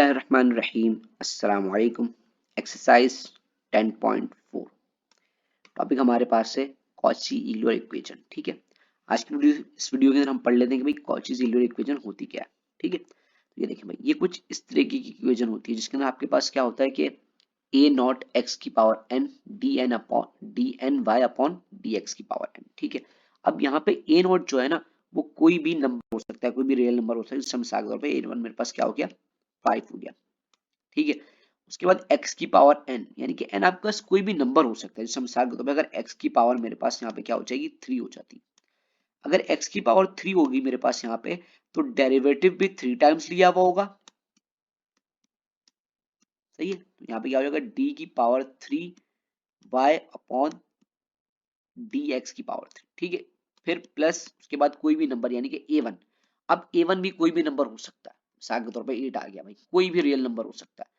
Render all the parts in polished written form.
बिस्मिल्लाहिर्रहमानिर्रहीम। अस्सलाम वालेकुम। एक्सरसाइज 10.4 टॉपिक हमारे पास है कॉची ईलियर इक्वेशन। ठीक है, आज की वीडियो के अंदर हम पढ़ लेते हैं कि भाई कॉची ईलियर इक्वेशन होती क्या है। ठीक है, तो ये देखिए भाई, ये कुछ इस तरीके की इक्वेशन होती है जिसके अंदर आपके पास क्या होता है कि ए नॉट एक्स की power n d n y upon D x की पावर एन। ठीक है, अब यहाँ पे ए नॉट जो है ना, वो कोई भी नंबर हो सकता है, कोई भी रियल नंबर हो सकता है। जैसे मिसाल के तौर पे ए वन मेरे पास क्या हो गया, 5 हो गया। ठीक है, उसके बाद x की पावर n, यानी कि n आपके पास कोई भी नंबर हो सकता है। जैसे मिसाल के तौर पे अगर x की पावर मेरे पास यहाँ पे क्या हो जाएगी, 3 हो जाती। अगर x की पावर 3 होगी मेरे पास यहाँ पे, तो डेरिवेटिव भी 3 टाइम्स लिया हुआ होगा। सही है, तो यहाँ पे क्या हो जाएगा, d की power 3 y upon D x की पावर 3। ठीक है, फिर प्लस उसके बाद कोई भी नंबर यानी कि a1। अब a1 भी कोई भी नंबर हो सकता है। मिसाल के तौर पे 8 आ गया भाई, कोई भी रियल नंबर हो सकता है।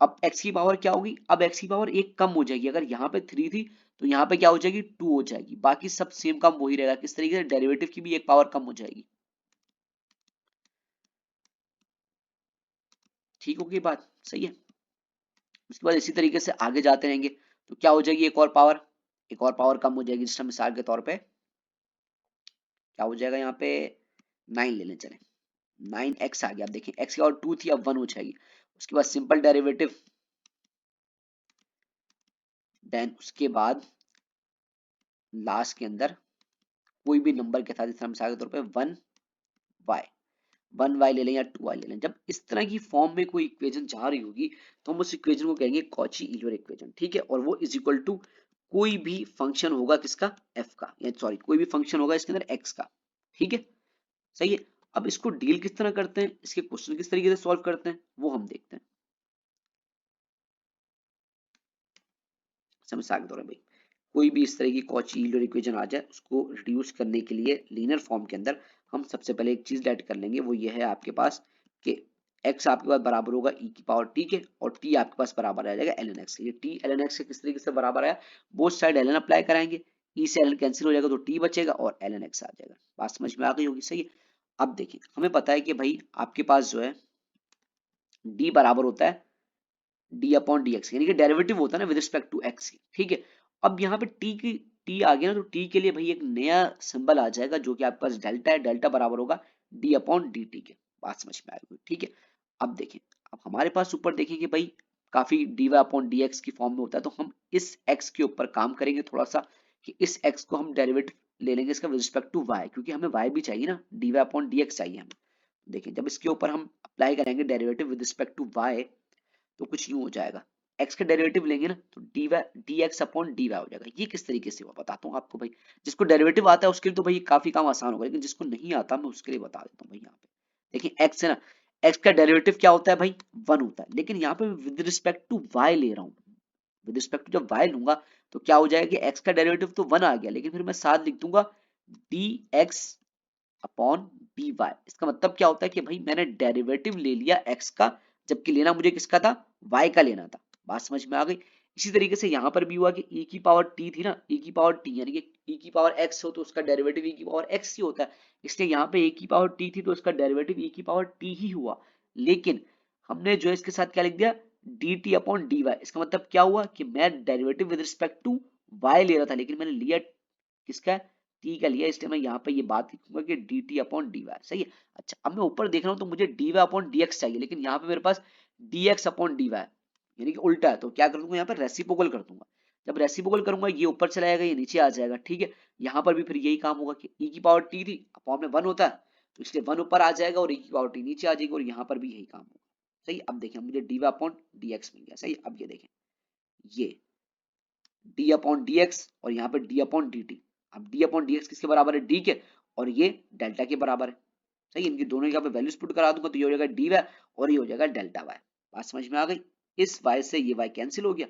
अब x की पावर क्या होगी, अब x की पावर एक कम हो जाएगी। अगर यहाँ पे 3 थी तो यहाँ पे क्या हो जाएगी, 2 हो जाएगी। बाकी सब सेम कम वही रहेगा। किस तरीके से, डेरिवेटिव की भी एक पावर कम हो जाएगी। ठीक होगी बात, सही है। उसके बाद इसी तरीके से आगे जाते रहेंगे तो क्या हो जाएगी, एक और पावर कम हो जाएगी। जिस मिसाल के तौर पे क्या हो जाएगा, यहाँ पे 9 ले लें, चले 9x आ गया। अब देखिए x की पावर 2 थी, अब 1 हो जाएगी। उसके बाद सिंपल डेरिवेटिव, देन उसके बाद लास्ट के अंदर कोई भी नंबर के साथ, जैसे मिसाल के तौर पे 1y ले लें या 2y ले लें। जब इस तरह की फॉर्म में कोई इक्वेशन जा रही होगी तो हम उस इक्वेशन को कहेंगे कॉची ईलियर इक्वेशन। ठीक है, और वो इज इक्वल टू कोई भी फंक्शन होगा किसका, f का, या सॉरी कोई भी फंक्शन होगा इसके अंदर x का। ठीक है, सही है। अब इसको डील किस तरह करते हैं, इसके क्वेश्चन किस तरीके से सॉल्व करते हैं, वो हम देखते हैं। मिसाल के तौर पे भाई कोई भी इस तरह की कॉची ईलियर इक्वेशन आ जाए, उसको रिड्यूस करने के लिए लीनियर फॉर्म के अंदर हम सबसे पहले एक चीज ऐड कर लेंगे। वो ये है आपके पास कि x आपके पास बराबर होगा e की पावर t के, और t आपके पास बराबर आ जाएगा ln x। ये t ln x के किस तरीके से बराबर आया, बोथ साइड ln अप्लाई कराएंगे, e से ln कैंसिल हो जाएगा तो t बचेगा और ln x आ जाएगा। बात समझ में आ गई होगी, सही है। अब देखिए, हमें पता है कि भाई आपके पास जो है d बराबर होता है डी अपॉन डी एक्स, यानी कि डेरिवेटिव होता है ना विद रिस्पेक्ट टू एक्स। ठीक है, अब यहाँ पे टी आ गया ना, तो टी के लिए भाई एक नया सिंबल आ जाएगा जो कि आपके पास डेल्टा है। डेल्टा बराबर होगा डी अपॉन डी टी के। बात समझ में आएगी, ठीक है। अब देखें, अब हमारे पास ऊपर देखें कि भाई काफी d Y upon D x की फॉर्म में होता है, तो हम इस एक्स के ऊपर काम करेंगे थोड़ा सा कि इस एक्स को हम डेरिवेटिव ले लेंगे इसका विद रिस्पेक्ट टू वाई, क्योंकि हमें वाई भी चाहिए ना, d Y upon D x चाहिए हमें। देखिए, जब इसके ऊपर हम अप्लाई करेंगे derivative with respect to y, तो कुछ यूं हो जाएगा, x का डेरिवेटिव लेंगे ना तो d x upon D y हो जाएगा। ये किस तरीके से हुआ बताता हूँ आपको भाई। जिसको डेरिवेटिव आता है उसके लिए तो भाई काफी काम आसान होगा, लेकिन जिसको नहीं आता मैं उसके लिए बता देता हूँ भाई। यहाँ पे देखिए x है ना, x का डेरिवेटिव क्या होता है भाई, 1 होता है। लेकिन यहाँ पे विद रिस्पेक्ट टू y ले रहा हूँ। विद रिस्पेक्ट टू जब y लूंगा तो क्या हो जाएगा कि x का डेरिवेटिव तो 1 आ गया, लेकिन फिर मैं साथ लिख दूंगा d x upon D y. इसका मतलब क्या होता है कि भाई मैंने डेरिवेटिव ले लिया x का, जबकि लेना मुझे किसका था, y का लेना था। बात समझ में आ गई। इसी तरीके से यहाँ पर भी हुआ कि e की पावर t थी ना, e की पावर t यानी कि e की पावर x हो तो उसका डेरिवेटिव e की पावर x ही होता है। इसलिए यहाँ पे e की पावर t थी तो उसका डेरिवेटिव e की पावर t ही हुआ। लेकिन हमने जो है इसके साथ क्या लिख दिया, dt अपॉन dy। इसका मतलब क्या हुआ कि मैं derivative with respect to y ले रहा था, लेकिन मैंने लिया किसका, टी का लिया, इसलिए मैं यहाँ पे ये बात लिखूंगा कि d t upon D y. सही है। अच्छा, अब मैं ऊपर देख रहा हूँ तो मुझे D Y upon D x चाहिए, लेकिन यहाँ पे मेरे पास D x upon D Y यानी कि उल्टा है। तो क्या कर दूंगा, यहाँ पे रेसिप्रोकल कर दूंगा। जब रेसिप्रोकल करूंगा ये ऊपर चला जाएगा, ये नीचे आ जाएगा। ठीक है, यहाँ पर भी फिर यही काम होगा कि ई की पावर टी थी, अपॉन में 1 होता है, तो इसलिए 1 ऊपर आ जाएगा और ई की पावर टी नीचे आ जाएगी, और यहाँ पर भी यही काम होगा। सही, अब देखें मुझे D Y upon D X मिल गया। सही, अब ये देखें, ये डी अपॉन डी एक्स और यहाँ पे डी अपॉन डी टी। अब डी अपॉन डी एक्स किसके बराबर है, डी के, और ये डेल्टा के बराबर है। सही, इनकी दोनों यहाँ पे वैल्यूज पुट करा दूंगा तो ये हो जाएगा डी वाई और ये हो जाएगा डेल्टा वाई। बात समझ में आ गई। इस वाई से ये वाई कैंसिल हो गया।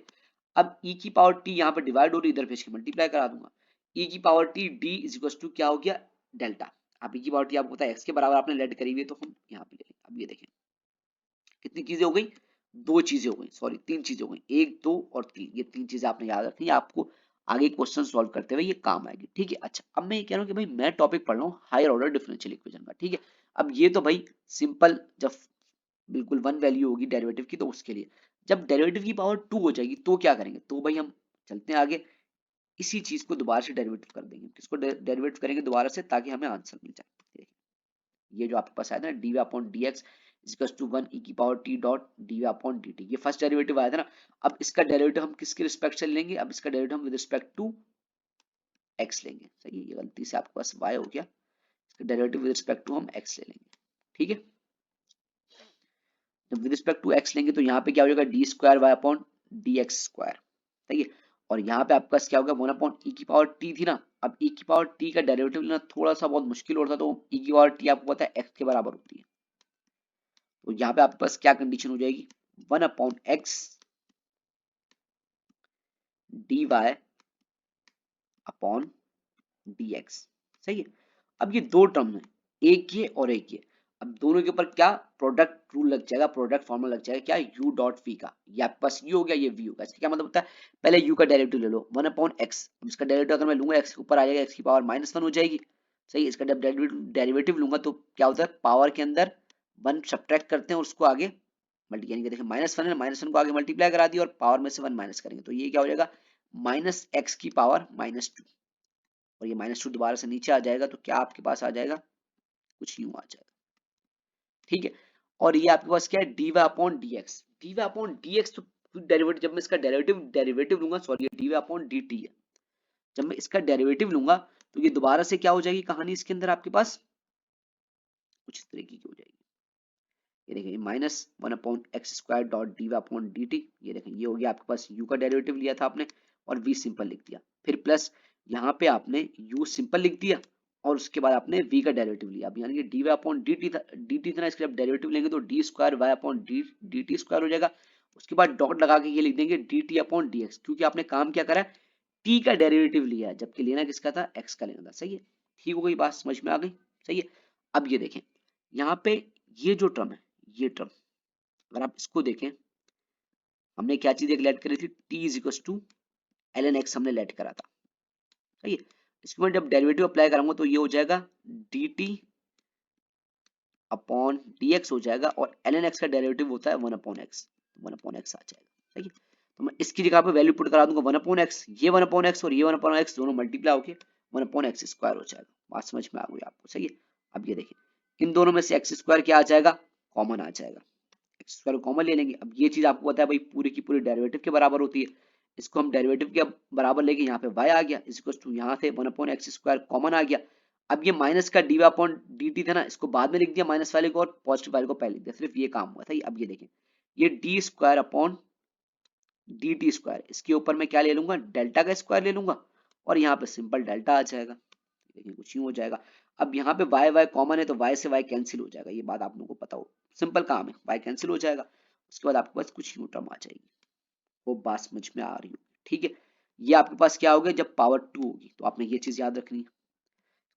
अब e की पावर t यहाँ पे डिवाइड हो रही, इधर भेज के मल्टीप्लाई करा दूंगा। e की power t d is equal to क्या हो गया, डेल्टा। अब e की पावर t आपको पता है x के बराबर आपने लेट करी हुई है, तो हम यहाँ पे ले लें। अब ये देखें कितनी चीजें हो गई, 2 चीजें हो गई, सॉरी 3 चीजें हो गई, 1 2 और 3। ये 3 चीजें आपने याद रखनी है, आपको आगे क्वेश्चन सॉल्व करते हुए ये काम आएगी। ठीक है, अच्छा अब मैं ये कह रहा हूँ कि भाई मैं टॉपिक पढ़ रहा हूँ हायर ऑर्डर डिफरेंशियल इक्वेशन का। ठीक है, अब ये तो भाई सिंपल जब बिल्कुल 1 वैल्यू होगी डेरिवेटिव की, तो उसके लिए जब डेरिवेटिव की पावर 2 हो जाएगी तो क्या करेंगे, तो भाई हम चलते हैं आगे, इसी चीज को दोबारा से डेरिवेटिव कर देंगे, किसको डेरिवेटिव करेंगे दोबारा से, ताकि हमें आंसर मिल जाए। देखिए, ये जो आपके पास आया था ना d v upon D x equals to 1 e की power t dot d v upon d t, ये फर्स्ट डेरिवेटिव आया था ना। अब इसका डेरिवेटिव हम किसके रिस्पेक्ट से लेंगे, अब इसका डेरिवेटिव हम विद रिस्पेक्ट टू एक्स लेंगे। सही है, ये गलती से आपके पास वाई हो गया, इसका डेरिवेटिव विद रिस्पेक्ट टू हम एक्स ले लेंगे। ठीक है, जब विद रिस्पेक्ट टू एक्स लेंगे तो यहाँ पे क्या हो जाएगा, d square y upon D x square. सही है, और यहाँ पे आपका क्या होगा, 1 अपॉन ई की पावर टी थी ना, अब ई की पावर टी का डेरिवेटिव लेना थोड़ा सा बहुत मुश्किल होता है, तो ई की पावर टी आपको पता है एक्स के बराबर होती है, तो यहाँ पे आपके पास क्या कंडीशन हो जाएगी, 1 upon x d Y upon D x. सही है, अब ये दो टर्म है, एक ये और एक ये, अब दोनों के ऊपर क्या प्रोडक्ट रूल लग जाएगा, प्रोडक्ट फॉर्मूला लग जाएगा, क्या u डॉट v का, ये आपके पास u हो गया, ये v होगा। इसका क्या मतलब होता है, पहले u का डेरिवेटिव ले लो 1 अपॉन x, अब इसका डेरिवेटिव अगर मैं लूंगा x के ऊपर आ जाएगा x की पावर -1 हो जाएगी। सही है, इसका जब डेरिवेटिव लूंगा तो क्या होता है, पावर के अंदर 1 सब्ट्रैक्ट करते हैं और उसको आगे मल्टी, यानी कि देखिए -1 है, -1 को आगे मल्टीप्लाई करा दिया और पावर में से 1 माइनस करेंगे, तो ये क्या हो जाएगा -x की पावर -2, और ये -2 दोबारा से नीचे आ जाएगा, तो क्या आपके पास आ जाएगा, कुछ यूं आ जाएगा। ठीक है, और ये आपके पास क्या है, d Y upon D x, d Y upon D x, तो डेरिवेटिव जब मैं इसका डेरिवेटिव लूंगा, सॉरी ये d Y upon d t है, जब मैं इसका डेरिवेटिव लूंगा तो ये दोबारा से क्या हो जाएगी कहानी, इसके अंदर आपके पास कुछ इस तरीके की हो जाएगी, ये देखिए -1 upon x square dot d Y upon d t, ये देखिए ये हो गया आपके पास, u का डेरिवेटिव लिया था आपने और v सिंपल लिख दिया, फिर प्लस यहाँ पे आपने u सिंपल लिख दिया और उसके बाद आपने v का डेरिवेटिव लिया, अब यानी कि d Y upon d t था ना, इसके जब डेरिवेटिव लेंगे तो d square y upon d t square हो जाएगा, उसके बाद डॉट लगा के ये लिख देंगे D t upon D x, क्योंकि आपने काम क्या करा, t का डेरिवेटिव लिया है, जबकि लेना किसका था, x का लेना था। सही है, ठीक हो गई बात, समझ में आ गई। सही है, अब ये देखें यहाँ पे ये जो टर्म है, ये टर्म अगर आप इसको देखें, हमने क्या चीज एक लेट करी थी, t is equal to ln x हमने लेट करा था। सही है, इसके बाद जब डेरिवेटिव अप्लाई करूंगा तो ये हो जाएगा dt अपॉन dx हो जाएगा, और ln x का डेरिवेटिव होता है 1 अपॉन x, 1 अपॉन x आ जाएगा। सही है, तो मैं इसकी जगह पे वैल्यू पुट करा दूंगा 1 अपॉन x, ये 1 अपॉन x और ये 1 अपॉन x दोनों मल्टीप्लाई होके 1 अपॉन x स्क्वायर हो जाएगा। बात समझ में आ गई आपको। सही है, अब ये देखिए इन दोनों में से x स्क्वायर क्या आ जाएगा, कॉमन आ जाएगा, एक्स स्क्वायर कॉमन ले लेंगे। अब ये चीज आपको पता है भाई पूरी की पूरी डेरिवेटिव के बराबर होती है, इसको हम डेरिवेटिव के बराबर लेके यहाँ पे y आ गया इक्वल टू यहाँ से 1 अपॉन एक्स स्क्वायर कॉमन आ गया। अब ये माइनस का d Y upon d t था ना, इसको बाद में लिख दिया माइनस वाले को और पॉजिटिव वाले को पहले लिख दिया, सिर्फ ये काम हुआ था। अब ये देखें ये D square upon d t square, इसके ऊपर मैं क्या ले लूंगा, डेल्टा का स्क्वायर ले लूंगा और यहाँ पे सिंपल डेल्टा आ जाएगा। देखिए कुछ यूं हो जाएगा। अब यहाँ पे वाई वाई कॉमन है तो वाई से वाई कैंसिल हो जाएगा, ये बात आप लोगों को पता हो, सिंपल काम है, वाई कैंसिल हो जाएगा। उसके बाद आपके पास कुछ यूं टर्म आ जाएगी, वो बात समझ में आ रही होगी। ठीक है, ये आपके पास क्या हो गया, जब पावर 2 होगी तो आपने ये चीज याद रखनी है।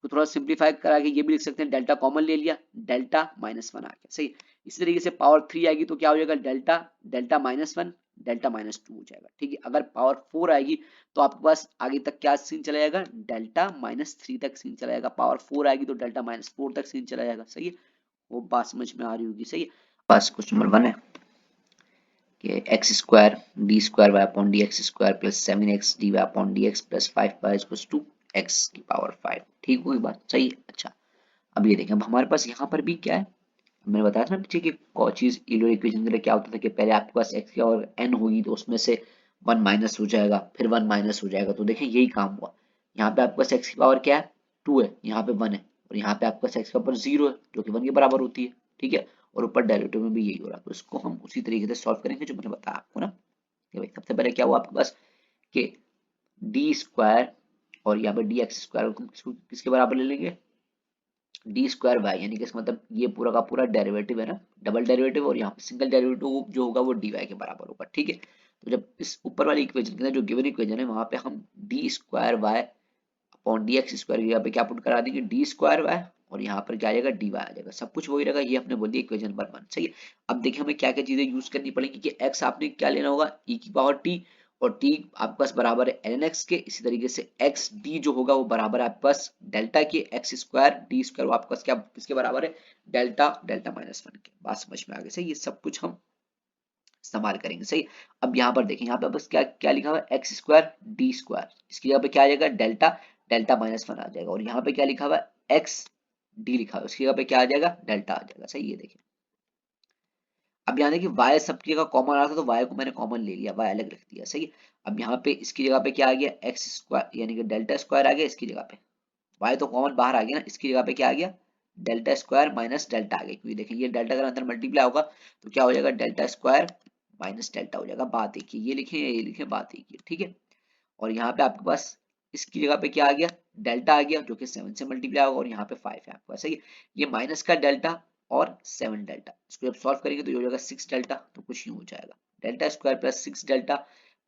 तो थोड़ा सिंप्लीफाई करा के ये भी लिख सकते हैं, डेल्टा कॉमन ले लिया, डेल्टा -1 आ गया। सही, इसी तरीके से पावर 3 आएगी तो क्या हो जाएगा, डेल्टा डेल्टा -1 डेल्टा -2 हो जाएगा। ठीक है, अगर पावर 4 आएगी तो आपके पास आगे तक क्या सीन चला जाएगा, डेल्टा -3 तक सीन चला जाएगा, पावर 4 आएगी तो डेल्टा -4 तक सीन चला जाएगा। सही है, वो बात समझ में आ रही होगी। सही है, बस क्वेश्चन नंबर 1 है कि x square d square y upon D x square plus 7x d Y upon D x plus 5y equals to x की पावर 5। ठीक हुई बात, सही है। अच्छा, अब ये देखें, अब हमारे पास यहाँ पर भी क्या है, मैंने बताया था ना पीछे कि कॉचीज यूलर इक्वेशन के लिए क्या होता था कि पहले आपके पास x की और n होगी तो उसमें से 1 माइनस हो जाएगा, फिर 1 माइनस हो जाएगा। तो देखें यही काम हुआ, यहाँ पे आपके पास x की पावर क्या है, 2 है, यहाँ पे 1 है, और यहाँ पे आपके पास x का पावर 0 है जो कि 1 के बराबर होती है। ठीक है, और ऊपर डेरिवेटिव में भी यही हो रहा है, तो इसको हम उसी तरीके से सॉल्व करेंगे जो मैंने बताया आपको ना। भाई सबसे पहले क्या हुआ आपके पास कि डी स्क्वायर और यहाँ पे डी एक्स स्क्वायर किसके बराबर ले लेंगे, डी स्क्वायर वाई, यानी कि इसका मतलब ये पूरा का पूरा डेरिवेटिव है ना, डबल डेरिवेटिव, और यहाँ पे सिंगल डेरिवेटिव जो होगा वो डी वाई के बराबर होगा। ठीक है, तो जब इस ऊपर वाली इक्वेशन के अंदर जो गिवन इक्वेशन है वहां पे हम d square y upon D x square यहाँ पे क्या पुट करा देंगे, डी स्क्वायर वाई, और यहाँ पर क्या आ जाएगा, डी वाई आ जाएगा, सब कुछ वही रहेगा। ये हमने बोल दिया इक्वेशन नंबर 1। सही है, अब देखिए हमें क्या क्या चीजें यूज करनी पड़ेगी कि एक्स आपने क्या लेना होगा, ई की पावर टी, और टी आपके पास बराबर है ln x के। इसी तरीके से एक्स डी जो होगा वो बराबर है आपके पास डेल्टा के एक्स स्क्वायर डी स्क्वायर, वो आपके पास क्या किसके बराबर है, डेल्टा डेल्टा माइनस वन के। बात समझ में आ गई सही, ये सब कुछ हम इस्तेमाल करेंगे सही। अब यहाँ पर देखें, यहाँ पे बस क्या क्या लिखा हुआ है, एक्स स्क्वायर डी स्क्वायर, इसकी जगह पे क्या आ जाएगा, डेल्टा डेल्टा माइनस वन आ जाएगा। और यहाँ पे क्या लिखा हुआ है, एक्स डी लिखा हुआ है, उसकी जगह पे क्या आ जाएगा, डेल्टा आ जाएगा सही। ये देखिए अब यहाँ देखिए y सबकी जगह कॉमन आ रहा था तो y को मैंने कॉमन ले लिया, y अलग रख दिया सही है। अब यहाँ पे इसकी जगह पे क्या आ गया, एक्स स्क्वायर यानी कि डेल्टा स्क्वायर आ गया, इसकी जगह पे y तो कॉमन बाहर आ गया ना, इसकी जगह पे क्या आ गया, डेल्टा स्क्वायर माइनस डेल्टा आ गया, क्योंकि देखिए ये डेल्टा अगर अंदर मल्टीप्लाई होगा तो क्या हो जाएगा, डेल्टा स्क्वायर माइनस डेल्टा हो जाएगा। बात एक ही, ये लिखे ये लिखे, बात एक ही ठीक है। और यहाँ पे आपके पास इसकी जगह पे क्या आ गया, डेल्टा आ गया जो कि 7 से मल्टीप्लाई होगा, और यहाँ पे 5 है आपके पास सही है। ये माइनस का डेल्टा और 7 डेल्टा, इसको जब सॉल्व करेंगे तो ये हो जाएगा 6 डेल्टा, तो कुछ यूं हो जाएगा delta square plus 6 delta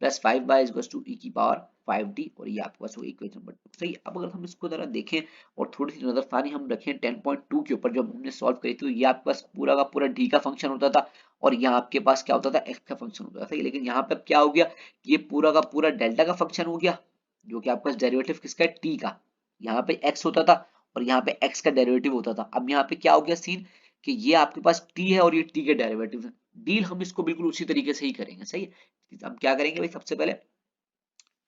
plus 5 by equals to E की पावर 5d, और ये आपके पास वो इक्वेशन नंबर 2 सही। अब अगर हम इसको जरा देखें और थोड़ी सी नजरसानी हम रखें 10.2 के ऊपर, जब हमने सॉल्व करी थी ये आपके पास पूरा का पूरा डी का फंक्शन होता था, और यहाँ आपके पास क्या होता था, एक्स का फंक्शन होता था सही। लेकिन यहाँ पे क्या हो गया, ये पूरा का पूरा डेल्टा का फंक्शन हो गया, जो कि आपका डेरिवेटिव किसका है, टी का। यहाँ पे एक्स होता था और यहाँ पे एक्स का डेरिवेटिव होता था। अब यहाँ पे क्या हो गया सीन, कि ये आपके पास टी है और ये टी के डेरिवेटिव है। डील हम इसको बिल्कुल उसी तरीके से ही करेंगे सही है। हम क्या करेंगे भाई, सबसे पहले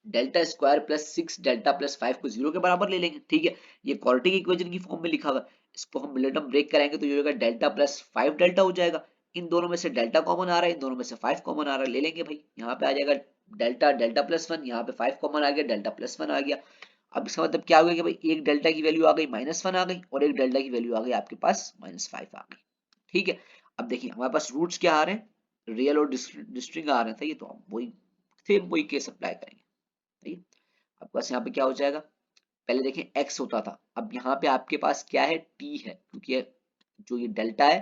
delta square plus 6 delta plus 5 को जीरो के बराबर ले लेंगे ठीक है। ये क्वाड्रेटिक इक्वेशन की फॉर्म में लिखा हुआ है, इसको हम मिनट में ब्रेक कराएंगे तो ये होगा डेल्टा प्लस 5 डेल्टा हो जाएगा। इन दोनों में से डेल्टा कॉमन आ रहा है, इन दोनों में से 5 कॉमन आ रहा है, ले लेंगे भाई। यहाँ पे आ जाएगा डेल्टा डेल्टा प्लस वन, यहाँ पे 5 कॉमन आ गया, डेल्टा प्लस वन आ गया। अब इसका मतलब क्या हो गया कि भाई एक डेल्टा की वैल्यू आ गई -1 आ गई, और एक डेल्टा की वैल्यू आ गई आपके पास -5 आ गई ठीक है। अब देखिए हमारे पास रूट्स क्या आ रहे हैं, रियल और डिस्ट्रिंग आ रहे हैं, तो ये तो हम वही सेम वही केस अप्लाई करेंगे ठीक है। आपके पास यहाँ पे क्या हो जाएगा, पहले देखें x होता था, अब यहाँ पे आपके पास क्या है, t है, क्योंकि जो ये डेल्टा है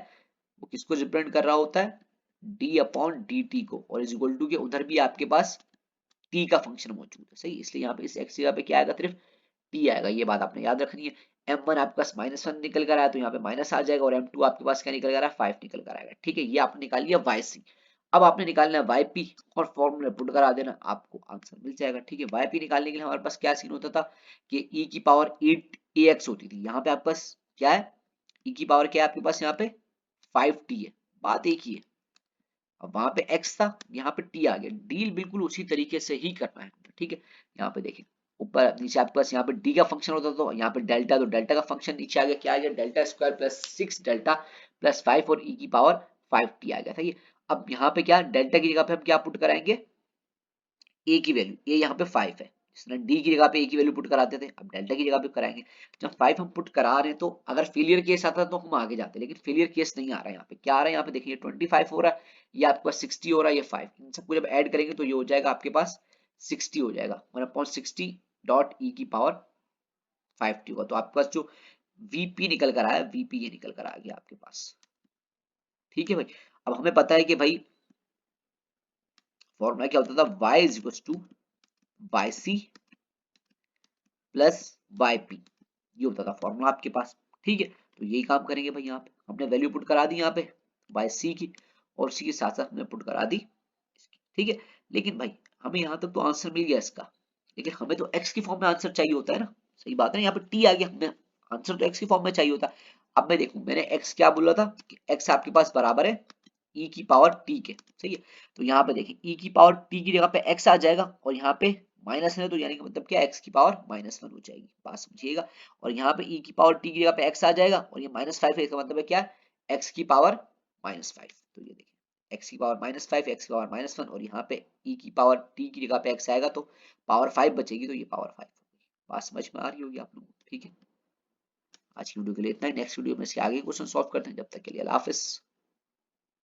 वो किसको रिप्रेजेंट कर रहा होता है, d अपॉन dt को, और इज इक्वल टू के उधर भी आपके पास t का फंक्शन मौजूद है सही। इसलिए यहाँ पे इस x जगह पे क्या आएगा, सिर्फ t आएगा, ये बात आपने याद रखनी है। m1 आपके पास -1 निकल कर आया तो यहाँ पे माइनस आ जाएगा, और m2 आपके पास क्या निकल कर आया, 5 निकल कर आएगा ठीक है। ये आपने निकाल लिया yc। अब आपने निकालना है yp और फॉर्मूला पुट करा देना, आपको आंसर मिल जाएगा ठीक है। yp निकालने के लिए हमारे पास क्या सीन होता था कि e की पावर 8 ax होती थी, यहाँ पे आपके पास क्या है, e की पावर क्या है आपके पास, यहाँ पे 5t है, बात एक ही है। अब वहां पे x था, यहाँ पे t आ गया, डील बिल्कुल उसी तरीके से ही करना है ठीक है। यहाँ पे देखिए ऊपर नीचे आपके पास यहाँ पे d का फंक्शन होता था, तो यहाँ पे डेल्टा, तो डेल्टा का फंक्शन नीचे आ गया, क्या आ गया, delta square plus 6 delta plus 5 और e की पावर 5t आ गया था ये। अब यहाँ पे क्या, डेल्टा की जगह पे हम क्या पुट कराएंगे, a की वैल्यू, ये यहाँ पे 5 है, जिसने d की जगह पे a की वैल्यू पुट कराते थे, अब डेल्टा की जगह पे कराएंगे। जब 5 हम पुट करा रहे हैं तो अगर फेलियर केस आता तो हम आगे जाते, लेकिन फेलियर केस नहीं आ रहा है। यहाँ पे क्या आ रहा है, यहाँ पे देखिए 25 हो रहा है, ये आपके पास 60 हो रहा है, ये 5, इन सबको जब ऐड करेंगे तो ये हो जाएगा आपके पास 60 हो जाएगा, 1/60 डॉट e की पावर 5t होगा। तो आपके पास जो vp निकल कर आया, vp ये निकल कर आ गया आपके पास ठीक है भाई। अब हमें पता है कि भाई फॉर्मूला क्या होता था, y is equal to yc plus yp, ये होता था फॉर्मूला आपके पास ठीक है। तो यही काम करेंगे भाई, यहाँ पे हमने वैल्यू पुट करा दी यहाँ पे yc की, और उसी के साथ साथ हमने पुट करा दी इसकी ठीक है। लेकिन भाई हमें यहाँ तक तो आंसर मिल गया इसका, लेकिन हमें तो x की फॉर्म में आंसर चाहिए होता है ना, सही बात है ना। यहाँ पे t आ गया, हमें आंसर तो x की फॉर्म में चाहिए होता है। अब मैं देखूं, मैंने x क्या बोला था कि x आपके पास बराबर है e की पावर t के सही है। तो यहाँ पे देखिए e की पावर t की जगह पे x आ जाएगा, और यहाँ पे माइनस है तो यानी कि मतलब क्या, x की पावर -1 हो जाएगी, बात समझिएगा। और यहाँ पे e की पावर t की जगह पे x आ जाएगा, और ये -5 है, इसका मतलब है क्या, x की पावर -5। तो ये देखिए x की पावर -5, x की पावर -1, और यहाँ पे e की पावर t की जगह पे x आएगा तो पावर 5 बचेगी, तो ये पावर 5 होगी। बात समझ में आ रही होगी आप लोगों को ठीक है। आज की वीडियो के लिए इतना ही, नेक्स्ट वीडियो में इसके आगे क्वेश्चन सॉल्व करते हैं, जब तक के लिए अल्लाह हाफिज।